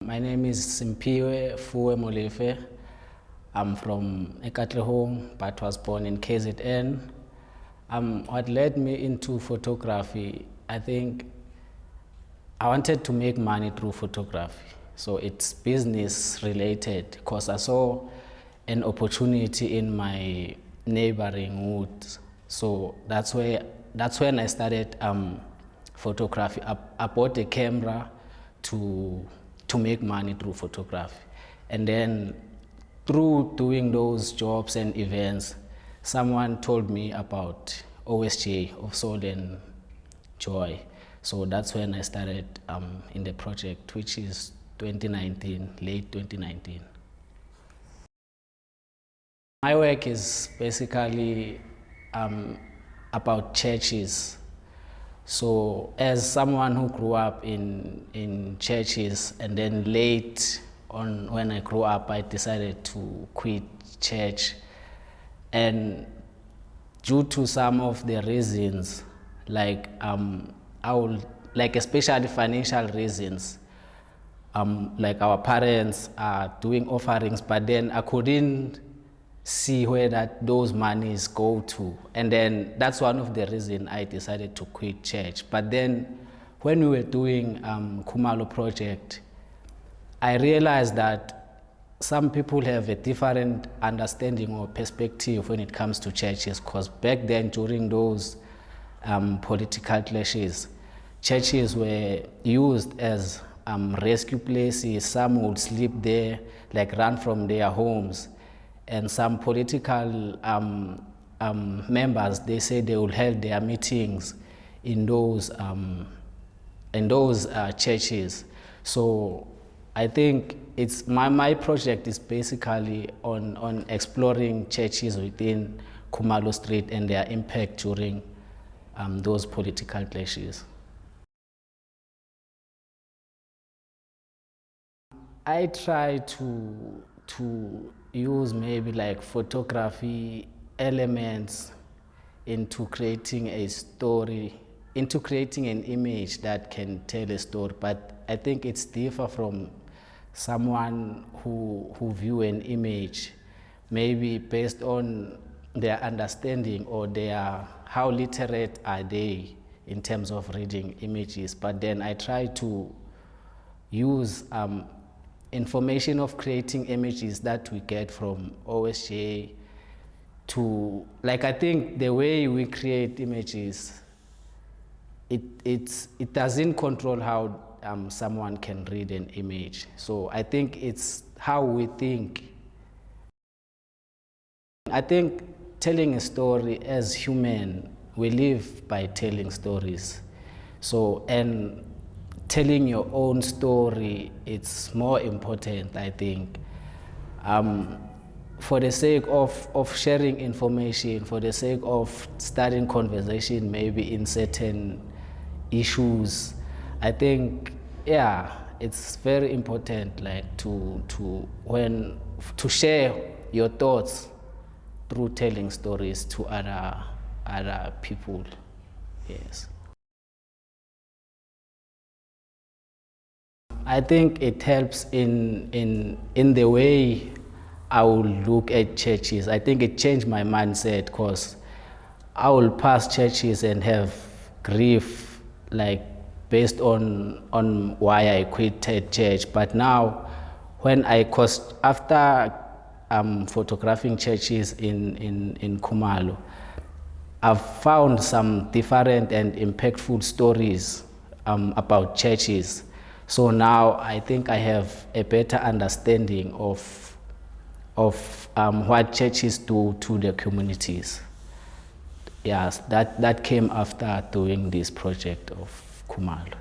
My name is Simphiwe Molefe. I'm from Ekatlehong, but was born in KZN. What led me into photography, I think I wanted to make money through photography. So it's business related because I saw an opportunity in my neighboring woods. So that's when I started photography. I bought a camera to make money through photography. And then through doing those jobs and events, someone told me about OSJ, of Soul and Joy. So that's when I started in the project, which is 2019, late 2019. My work is basically about churches. So as someone who grew up in churches, and then late on when I grew up, I decided to quit church. And due to some of the reasons, like especially financial reasons, like our parents are doing offerings, but then I couldn't see where those monies go to. And then that's one of the reasons I decided to quit church. But then when we were doing Khumalo project, I realized that some people have a different understanding or perspective when it comes to churches, because back then during those political clashes, churches were used as rescue places. Some would sleep there, like run from their homes. And some political members, they say they will hold their meetings in those churches. So I think it's my project is basically on exploring churches within Khumalo Street and their impact during those political clashes. I try to use maybe like photography elements into creating a story, into creating an image that can tell a story. But I think it's different from someone who view an image maybe based on their understanding or how literate are they in terms of reading images. But then I try to use information of creating images that we get from OSJ to, like, I think the way we create images, it doesn't control how someone can read an image. So I think it's how we think. I think telling a story, as human, we live by telling stories. So, and telling your own story, it's more important, I think. For the sake of sharing information, for the sake of starting conversation, maybe in certain issues, I think, yeah, it's very important, like to share your thoughts through telling stories to other people. Yes. I think it helps in the way I will look at churches. I think it changed my mindset, because I will pass churches and have grief, like based on why I quitted church. But now, after photographing churches in Khumalo, I've found some different and impactful stories about churches. So now I think I have a better understanding of what churches do to the communities. Yes, that came after doing this project of Khumalo.